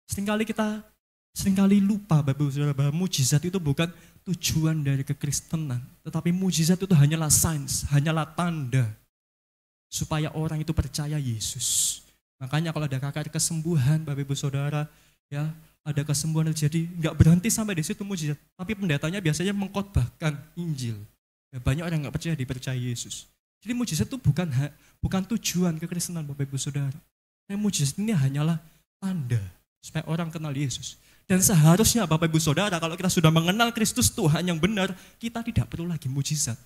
Seringkali lupa Bapak Ibu Saudara bahwa mujizat itu bukan tujuan dari kekristenan, tetapi mujizat itu hanyalah signs, hanyalah tanda supaya orang itu percaya Yesus. Makanya kalau ada KKR kesembuhan Bapak Ibu Saudara, ya ada kesembuhan terjadi, nggak berhenti sampai di situ mujizat. Tapi pendetanya biasanya mengkhotbahkan Injil. Ya, banyak orang nggak percaya dipercaya Yesus. Jadi mujizat itu bukan tujuan kekristenan Bapak Ibu Saudara. Mujizat ini hanyalah tanda supaya orang kenal Yesus. Dan seharusnya Bapak Ibu Saudara, kalau kita sudah mengenal Kristus Tuhan yang benar, kita tidak perlu lagi mujizat.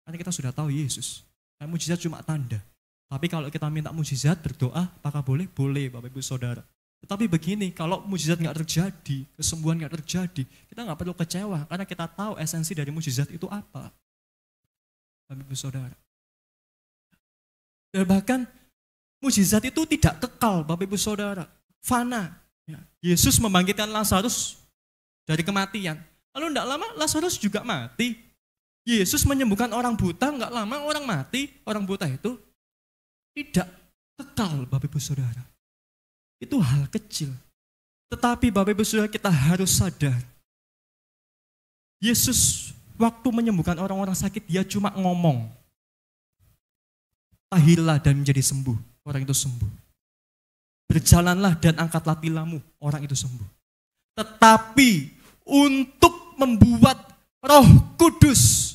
Karena kita sudah tahu Yesus. Dan mujizat cuma tanda. Tapi kalau kita minta mujizat, berdoa, apakah boleh? Boleh Bapak Ibu Saudara. Tetapi begini, kalau mujizat nggak terjadi, kesembuhan nggak terjadi, kita nggak perlu kecewa. Karena kita tahu esensi dari mujizat itu apa. Bapak Ibu Saudara. Dan bahkan mujizat itu tidak kekal, Bapak Ibu Saudara, fana. Yesus membangkitkan Lazarus dari kematian. Lalu tidak lama Lazarus juga mati. Yesus menyembuhkan orang buta, nggak lama orang mati. Orang buta itu tidak kekal, Bapak Ibu Saudara. Itu hal kecil. Tetapi Bapak Ibu Saudara, kita harus sadar. Yesus waktu menyembuhkan orang-orang sakit, dia cuma ngomong. Tahirlah dan menjadi sembuh. Orang itu sembuh. Berjalanlah dan angkatlah tilammu. Orang itu sembuh. Tetapi untuk membuat Roh Kudus,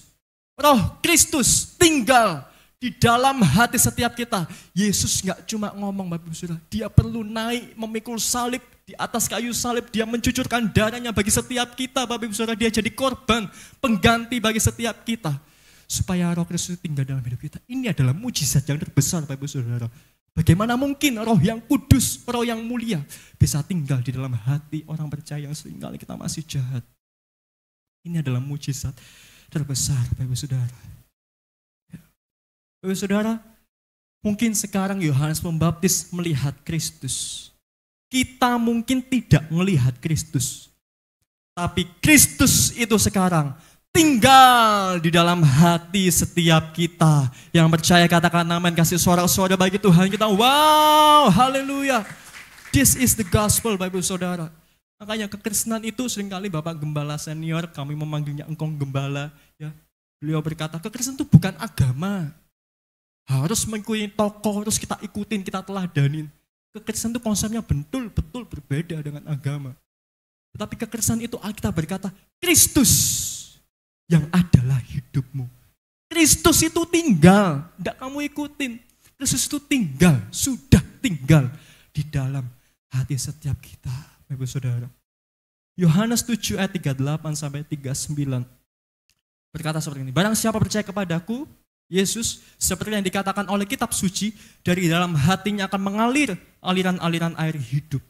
Roh Kristus tinggal di dalam hati setiap kita, Yesus nggak cuma ngomong, Bapak Ibu Saudara. Dia perlu naik memikul salib, di atas kayu salib dia mencucurkan darahnya bagi setiap kita, Bapak Ibu Saudara. Dia jadi korban, pengganti bagi setiap kita. Supaya Roh Kristus tinggal dalam hidup kita. Ini adalah mujizat yang terbesar, Bapak Ibu Saudara. Bagaimana mungkin roh yang kudus, roh yang mulia bisa tinggal di dalam hati orang percaya yang seringkali kita masih jahat. Ini adalah mujizat terbesar, Bapak Ibu Saudara. Bapak Ibu Saudara, mungkin sekarang Yohanes Pembaptis melihat Kristus. Kita mungkin tidak melihat Kristus. Tapi Kristus itu sekarang tinggal di dalam hati setiap kita. Yang percaya katakan amin, kasih suara-suara bagi Tuhan kita. Wow, haleluya. This is the gospel, Bapak Ibu Saudara. Makanya kekristenan itu seringkali Bapak Gembala senior, kami memanggilnya engkong Gembala. Ya. Beliau berkata, kekristenan itu bukan agama. Harus mengikuti tokoh, terus kita ikutin, kita teladanin. Kekristenan itu konsepnya betul-betul berbeda dengan agama. Tetapi kekristenan itu Alkitab berkata, Kristus yang adalah hidupmu. Kristus itu tinggal, tidak kamu ikutin. Kristus itu tinggal, sudah tinggal di dalam hati setiap kita. Bapak Saudara. Yohanes 7 ayat 38 sampai 39 berkata seperti ini. Barang siapa percaya kepadaku, Yesus, seperti yang dikatakan oleh kitab suci, dari dalam hatinya akan mengalir aliran-aliran air hidup.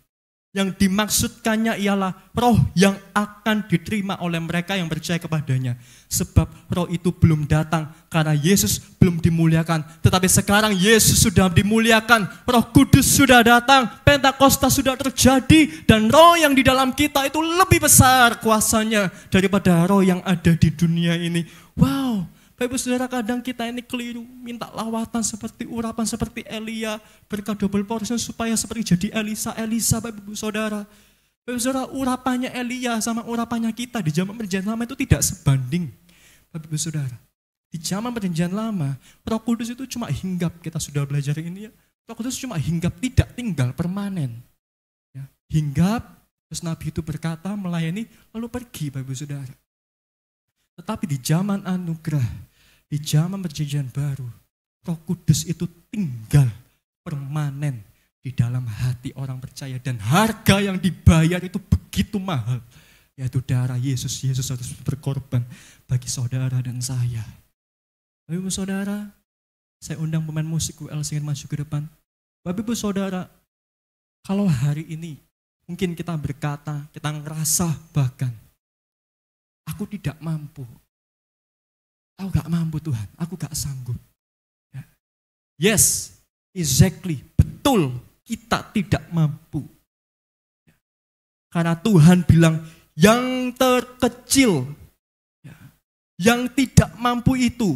Yang dimaksudkannya ialah roh yang akan diterima oleh mereka yang percaya kepadanya. Sebab roh itu belum datang karena Yesus belum dimuliakan. Tetapi sekarang Yesus sudah dimuliakan, Roh Kudus sudah datang, Pentakosta sudah terjadi, dan roh yang di dalam kita itu lebih besar kuasanya daripada roh yang ada di dunia ini. Wow. Bapak Ibu Saudara, kadang kita ini keliru, minta lawatan seperti urapan seperti Elia, berkat double portion supaya seperti jadi Elisa Bapak Ibu Saudara. Bapak Ibu Saudara, urapannya Elia sama urapannya kita di zaman perjanjian lama itu tidak sebanding. Bapak Ibu Saudara, di zaman perjanjian lama, Roh Kudus itu cuma hinggap, kita sudah belajar ini ya. Roh Kudus cuma hinggap, tidak tinggal permanen. Ya, hinggap, terus Nabi itu berkata, melayani, lalu pergi Bapak Ibu Saudara. Tetapi di zaman anugerah, di zaman perjanjian baru, Roh Kudus itu tinggal permanen di dalam hati orang percaya. Dan harga yang dibayar itu begitu mahal, yaitu darah Yesus. Yesus harus berkorban bagi saudara dan saya. Bapak Ibu Saudara, saya undang pemain musik UL Singin maju ke depan. Bapak Ibu Saudara, kalau hari ini mungkin kita berkata, kita ngerasa bahkan, aku tidak mampu. Aku gak mampu Tuhan, aku gak sanggup. Yes, exactly, betul, kita tidak mampu. Karena Tuhan bilang, yang terkecil, yang tidak mampu itu,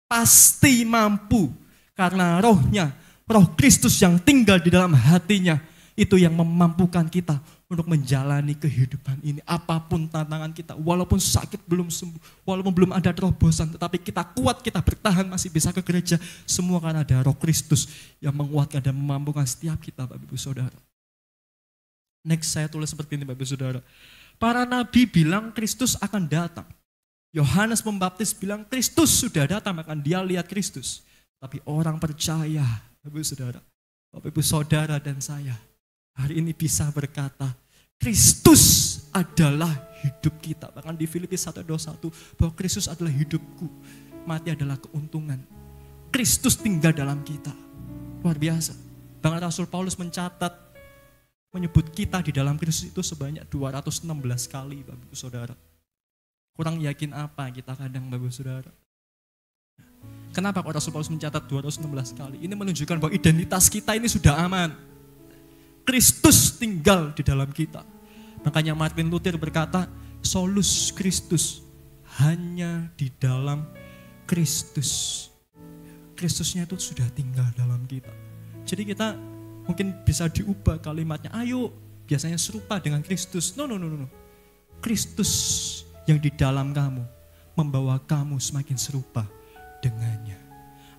pasti mampu. Karena rohnya, roh Kristus yang tinggal di dalam hatinya, itu yang memampukan kita untuk menjalani kehidupan ini. Apapun tantangan kita, walaupun sakit belum sembuh, walaupun belum ada terobosan, tetapi kita kuat, kita bertahan, masih bisa ke gereja. Semua karena ada roh Kristus yang menguatkan dan memampukan setiap kita, Bapak Ibu Saudara. Next saya tulis seperti ini Bapak Saudara. Para nabi bilang Kristus akan datang. Yohanes Pembaptis bilang Kristus sudah datang, akan dia lihat Kristus. Tapi orang percaya, Bapak Saudara, Bapak Ibu Saudara dan saya, hari ini bisa berkata, Kristus adalah hidup kita. Bahkan di Filipi 1:21, bahwa Kristus adalah hidupku, mati adalah keuntungan. Kristus tinggal dalam kita. Luar biasa. Bahkan Rasul Paulus mencatat, menyebut kita di dalam Kristus itu sebanyak 216 kali, Bapak Ibu Saudara. Kurang yakin apa kita kadang, Bapak Saudara. Kenapa kok Rasul Paulus mencatat 216 kali? Ini menunjukkan bahwa identitas kita ini sudah aman. Kristus tinggal di dalam kita. Makanya Martin Luther berkata, solus Kristus, hanya di dalam Kristus. Kristusnya itu sudah tinggal dalam kita. Jadi kita mungkin bisa diubah kalimatnya, ayo biasanya serupa dengan Kristus. No. Kristus yang di dalam kamu membawa kamu semakin serupa dengannya.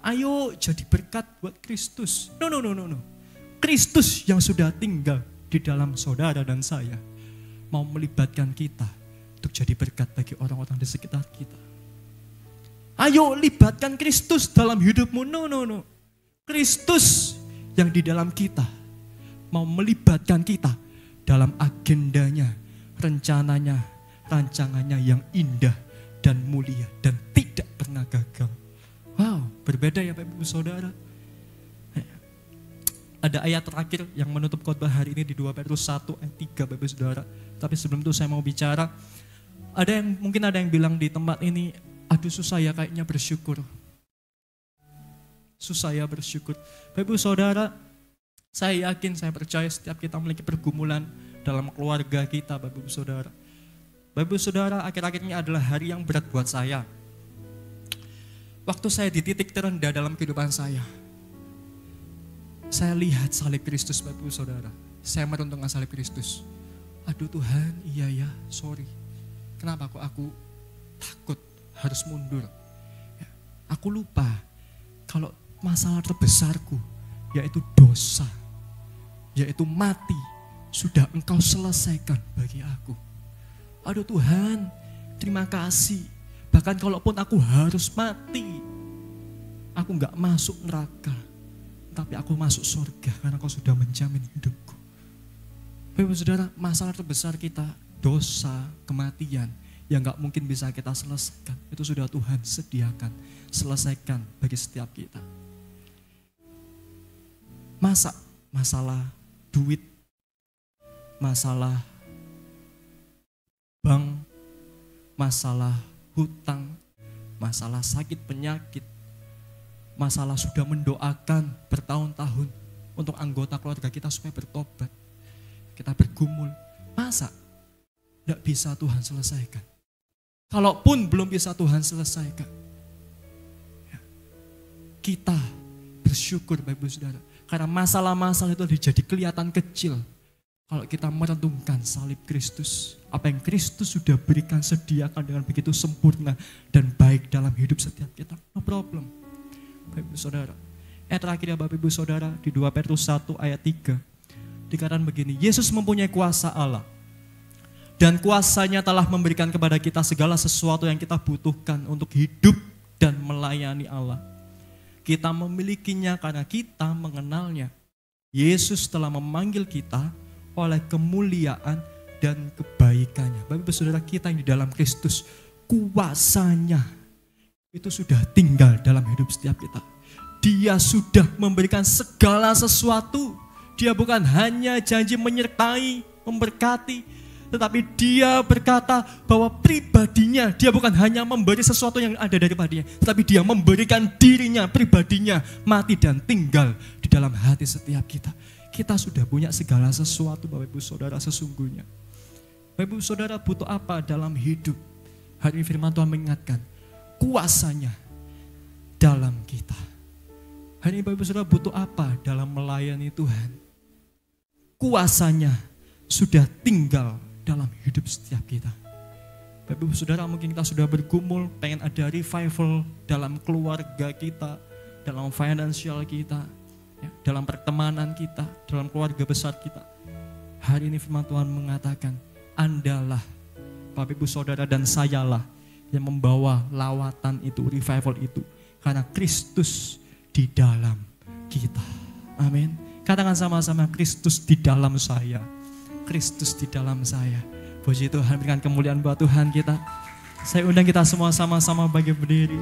Ayo jadi berkat buat Kristus. No. Kristus yang sudah tinggal di dalam saudara dan saya mau melibatkan kita untuk jadi berkat bagi orang-orang di sekitar kita. Ayo libatkan Kristus dalam hidupmu. No. Kristus yang di dalam kita mau melibatkan kita dalam agendanya, rencananya, rancangannya yang indah dan mulia dan tidak pernah gagal. Wow, berbeda ya Bapak Ibu Saudara. Ada ayat terakhir yang menutup khotbah hari ini di 2 Petrus 1 ayat 3 Bapak Ibu Saudara. Tapi sebelum itu saya mau bicara, mungkin ada yang bilang di tempat ini, aduh susah ya kayaknya bersyukur. Susah ya bersyukur. Bapak Ibu Saudara, saya yakin, saya percaya setiap kita memiliki pergumulan dalam keluarga kita, Bapak Ibu Saudara. Bapak Ibu Saudara, akhir-akhir ini adalah hari yang berat buat saya. Waktu saya di titik terendah dalam kehidupan saya lihat salib Kristus, Bapak Ibu Saudara. Saya merenungkan salib Kristus. Aduh Tuhan, iya ya, sorry. Kenapa kok aku takut harus mundur? Ya, aku lupa kalau masalah terbesarku yaitu dosa, yaitu mati, sudah Engkau selesaikan bagi aku. Aduh Tuhan, terima kasih. Bahkan kalaupun aku harus mati, aku gak masuk neraka, tapi aku masuk surga karena Kau sudah menjamin hidupku. Bapak Saudara, masalah terbesar kita, dosa, kematian, yang gak mungkin bisa kita selesaikan, itu sudah Tuhan sediakan, selesaikan bagi setiap kita. Masalah duit, masalah bank, masalah hutang, masalah sakit penyakit, masalah sudah mendoakan bertahun-tahun untuk anggota keluarga kita supaya bertobat. Kita bergumul, masa tidak bisa Tuhan selesaikan? Kalaupun belum bisa Tuhan selesaikan, kita bersyukur Bapak Ibu Saudara. Karena masalah-masalah itu jadi kelihatan kecil kalau kita merenungkan salib Kristus. Apa yang Kristus sudah berikan, sediakan dengan begitu sempurna dan baik dalam hidup setiap kita. No problem. Bapak Ibu Saudara. Ayat terakhir ya Bapak Ibu Saudara di 2 Petrus 1 ayat 3. Dikatakan begini, Yesus mempunyai kuasa Allah. Dan kuasanya telah memberikan kepada kita segala sesuatu yang kita butuhkan untuk hidup dan melayani Allah. Kita memilikinya karena kita mengenalnya. Yesus telah memanggil kita oleh kemuliaan dan kebaikannya. Bapak Ibu Saudara, kita yang di dalam Kristus, kuasanya itu sudah tinggal dalam hidup setiap kita. Dia sudah memberikan segala sesuatu. Dia bukan hanya janji menyertai, memberkati, tetapi dia berkata bahwa pribadinya, dia bukan hanya memberi sesuatu yang ada daripadanya, tetapi dia memberikan dirinya, pribadinya, mati dan tinggal di dalam hati setiap kita. Kita sudah punya segala sesuatu Bapak Ibu Saudara sesungguhnya. Bapak Ibu Saudara butuh apa dalam hidup? Hari ini firman Tuhan mengingatkan, kuasanya dalam kita. Hari ini Bapak Ibu Saudara butuh apa dalam melayani Tuhan? Kuasanya sudah tinggal dalam hidup setiap kita. Bapak Ibu Saudara, mungkin kita sudah bergumul, pengen ada revival dalam keluarga kita, dalam finansial kita, ya, dalam pertemanan kita, dalam keluarga besar kita. Hari ini firman Tuhan mengatakan, Andalah, Bapak Ibu Saudara dan sayalah yang membawa lawatan itu, revival itu. Karena Kristus di dalam kita. Amin. Katakan sama-sama, Kristus di dalam saya. Kristus di dalam saya. Puji Tuhan, berikan kemuliaan buat Tuhan kita. Saya undang kita semua sama-sama bagi berdiri.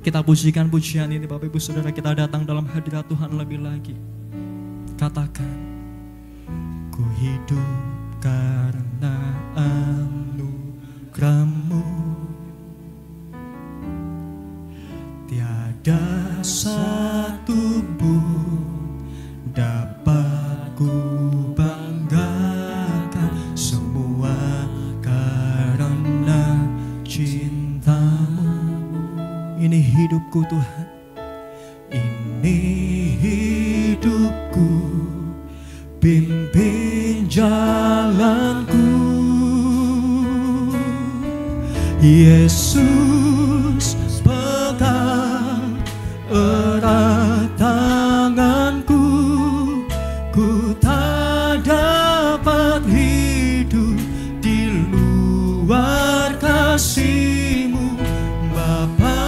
Kita pujikan pujian ini Bapak Ibu Saudara, kita datang dalam hadirat Tuhan lebih lagi. Katakan, ku hidup karena anugerah-Mu. Tiada satu pun dapat ku banggakan, semua karena cinta-Mu. Ini hidupku Tuhan, ini hidupku, pimpin jalanku. Yesus pegang erat tanganku, ku tak dapat hidup di luar kasih-Mu, Bapa.